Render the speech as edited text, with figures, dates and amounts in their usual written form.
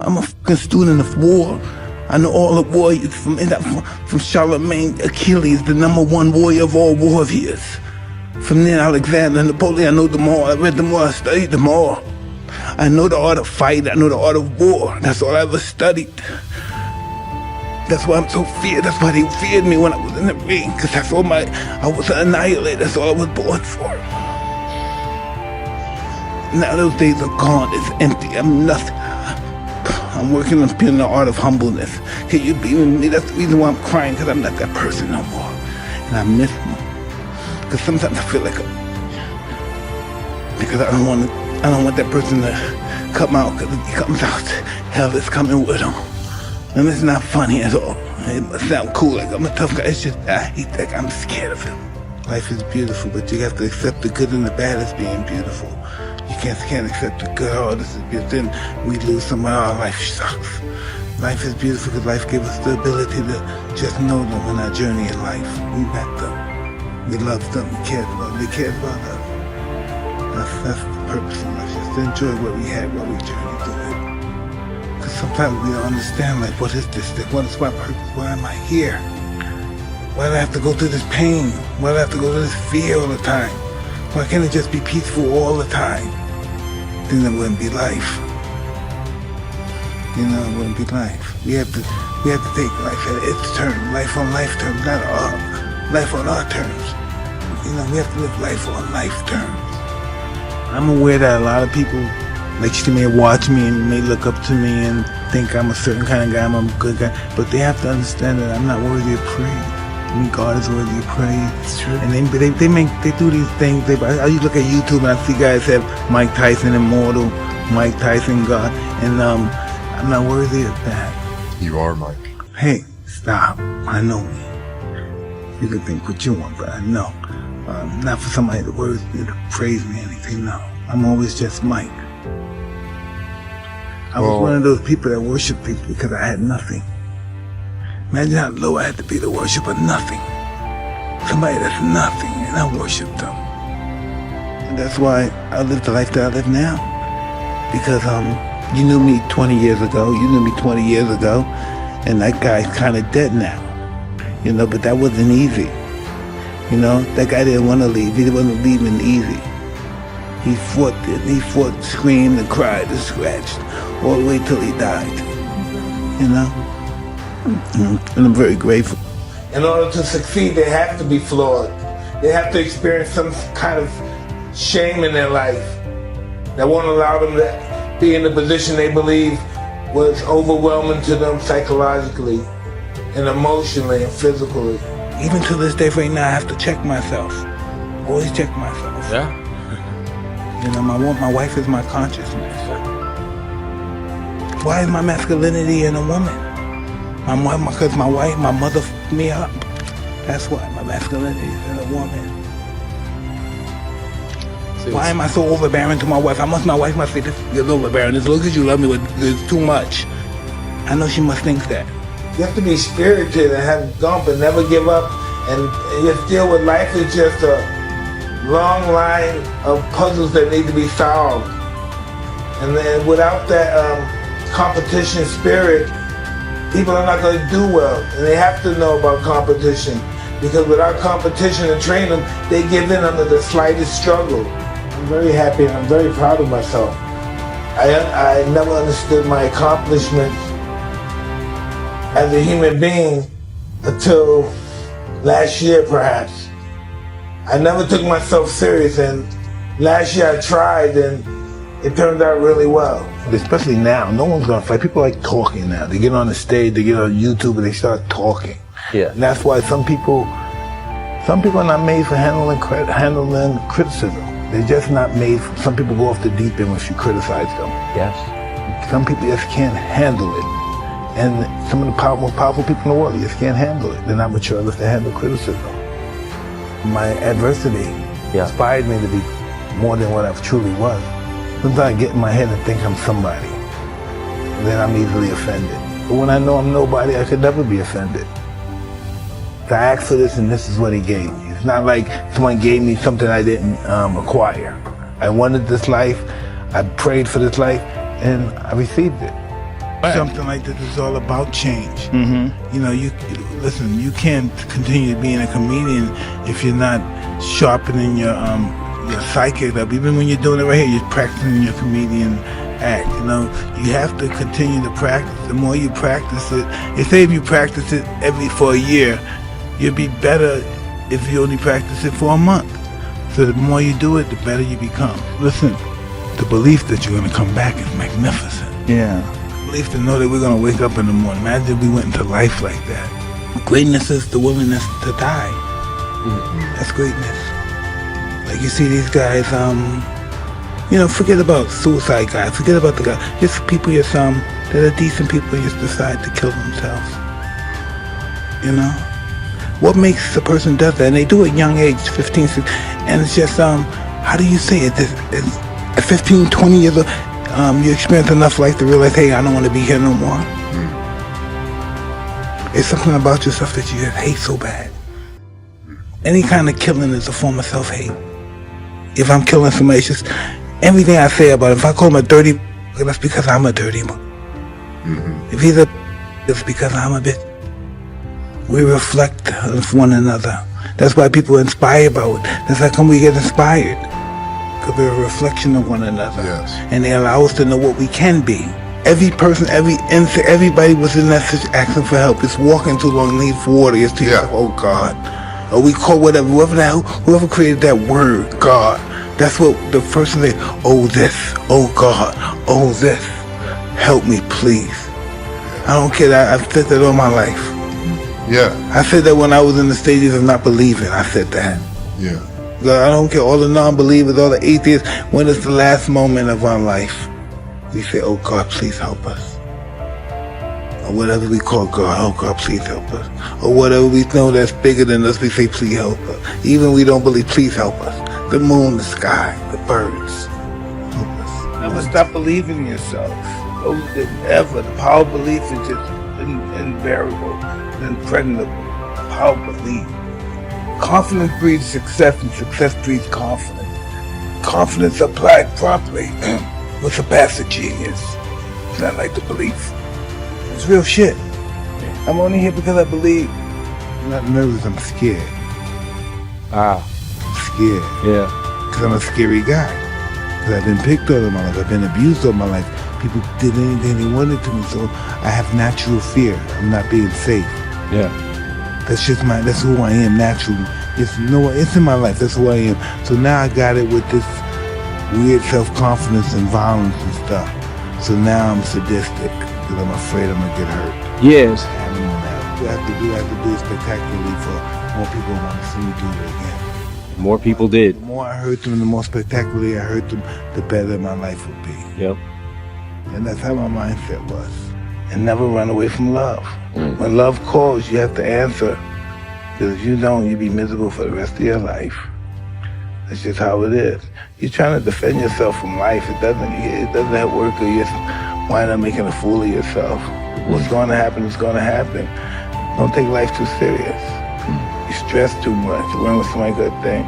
I'm a fucking student of war. I know all the warriors from Charlemagne, Achilles, the #1 warrior of all warriors. From then Alexander, Napoleon, I know them all. I read them all, I studied them all. I know the art of fight, I know the art of war. That's all I ever studied. That's why I'm so feared. That's why they feared me when I was in the ring, because that's all I was an annihilator. That's all I was born for. Now those days are gone, it's empty, I'm nothing. I'm working on being the art of humbleness. Can you be with me? That's the reason why I'm crying, because I'm not that person no more. And I miss them. Because sometimes I feel like because I don't want that person to come out, because if he comes out, hell is coming with him. And it's not funny at all. It must sound cool, like I'm a tough guy. It's just, I hate that guy. I'm scared of him. Life is beautiful, but you have to accept the good and the bad as being beautiful. You can't accept the good, oh, this is beautiful. Then we lose someone, oh, life sucks. Life is beautiful because life gives us the ability to just know them on our journey in life. We met them. We loved them. We cared about them. They cared about us. That's the purpose of life. Just to enjoy what we had while we journeyed through it. Because sometimes we don't understand, like, what is this? What is my purpose? Why am I here? Why do I have to go through this pain? Why do I have to go through this fear all the time? Why can't it just be peaceful all the time? Then it wouldn't be life. You know, it wouldn't be life. We have to take life at its terms, life on life terms, not life on our terms. You know, we have to live life on life terms. I'm aware that a lot of people, like, you may watch me and may look up to me and think I'm a certain kind of guy, I'm a good guy, but they have to understand that I'm not worthy of praise. I mean, God is worthy of praise. It's true. And they do these things. I used to look at YouTube and I see guys have Mike Tyson, Immortal, Mike Tyson, God, and I'm not worthy of that. You are, Mike. Hey, stop. I know me. You can think what you want, but I know. Not for somebody to praise me or anything, no. I'm always just Mike. I was one of those people that worship people because I had nothing. Imagine how low I had to be to worship nothing. Somebody that's nothing, and I worship them. And that's why I live the life that I live now. Because you knew me 20 years ago, and that guy's kind of dead now. You know, but that wasn't easy. You know, that guy didn't want to leave. He wasn't leaving easy. He fought, screamed and cried and scratched all the way till he died. You know? And I'm very grateful. In order to succeed, they have to be flawed. They have to experience some kind of shame in their life that won't allow them to be in the position they believe was overwhelming to them psychologically and emotionally and physically. Even to this day right now, I have to check myself. Always check myself. Yeah. You know, my wife is my consciousness. Why is my masculinity in a woman? Because my wife, my mother fucked me up. That's why my masculinity is in a woman. Why am I so overbearing to my wife? My wife must say, this is overbearing. As long as you love me, it's too much. I know she must think that. You have to be spirited and have gump and never give up. And just deal with life is just a long line of puzzles that need to be solved. And then without that competition spirit, people are not going to do well. And they have to know about competition. Because without competition and training, they give in under the slightest struggle. I'm very happy and I'm very proud of myself. I never understood my accomplishments as a human being until last year, perhaps. I never took myself serious, and last year I tried and it turned out really well. Especially now, no one's gonna fight. People like talking now. They get on the stage, they get on YouTube, and they start talking. Yeah. And that's why some people are not made for handling criticism. They're just not made. Some people go off the deep end if you criticize them. Yes. Some people just can't handle it. And some of the most powerful people in the world just can't handle it. They're not mature enough to handle criticism. My adversity inspired me to be more than what I truly was. Sometimes I get in my head and think I'm somebody. And then I'm easily offended. But when I know I'm nobody, I could never be offended. So I asked for this and this is what he gave me. It's not like someone gave me something I didn't acquire. I wanted this life, I prayed for this life, and I received it. Something like this is all about change. Mm-hmm. You know, listen. You can't continue being a comedian if you're not sharpening your psyche up. Even when you're doing it right here, you're practicing your comedian act. You know, you have to continue to practice. The more you practice it, say if you practice it for a year, you'll be better if you only practice it for a month. So the more you do it, the better you become. Listen, the belief that you're going to come back is magnificent. Yeah. The belief to know that we're going to wake up in the morning. Imagine if we went into life like that. Greatness is the willingness to die. That's greatness. Like you see these guys, you know, forget about suicide guys. Forget about the guy. Just people that are decent people just decide to kill themselves. You know? What makes a person does that? And they do it at young age, 15, 16. And it's just, how do you say it? It's at 15, 20 years old, you experience enough life to realize, hey, I don't want to be here no more. It's something about yourself that you just hate so bad. Any kind of killing is a form of self-hate. If I'm killing somebody, it's just everything I say about it. If I call him a dirty, that's because I'm a dirty one. If he's a, it's because I'm a bitch. We reflect of one another. That's why people are inspired by it. That's how come we get inspired. Because we're a reflection of one another. Yes. And they allow us to know what we can be. Every person, every insect, everybody was in that situation asking for help. It's walking too long, need for water. It's to yourself, oh God. Or we call whatever, whoever created that word, God. That's what the person said, oh this, oh God, oh this. Help me, please. I don't care that I've said that all my life. Yeah. I said that when I was in the stages of not believing. I said that. Yeah. I don't care, all the non-believers, all the atheists, when it's the last moment of our life, we say, oh God, please help us. Or whatever we call God, oh God, please help us. Or whatever we know that's bigger than us, we say, please help us. Even we don't believe, please help us. The moon, the sky, the birds, help us. Never stop believing in yourself. Ever. The power of belief is just invariable, impregnable. The power of belief. Confidence breeds success, and success breeds confidence. Confidence applied properly will surpass a genius. It's not like the belief. It's real shit. I'm only here because I believe. I'm not nervous, I'm scared. Ah. I'm scared. Yeah. Because I'm a scary guy. Because I've been picked on in my life. I've been abused all my life. People did anything they wanted to me, so I have natural fear. I'm not being safe. Yeah. That's who I am naturally. It's in my life, that's who I am. So now I got it with this weird self-confidence and violence and stuff. So now I'm sadistic, because I'm afraid I'm gonna get hurt. Yes. I don't know now. I have to do it spectacularly for more people want to see me do it again. More people did. The more I hurt them, the more spectacularly I hurt them, the better my life would be. Yep. And that's how my mindset was. And never run away from love. When love calls, you have to answer. Because if you don't, you'll be miserable for the rest of your life. That's just how it is. You're trying to defend yourself from life. It doesn't work, or you just wind up making a fool of yourself. What's going to happen is going to happen. Don't take life too serious. You stress too much when somebody good thing.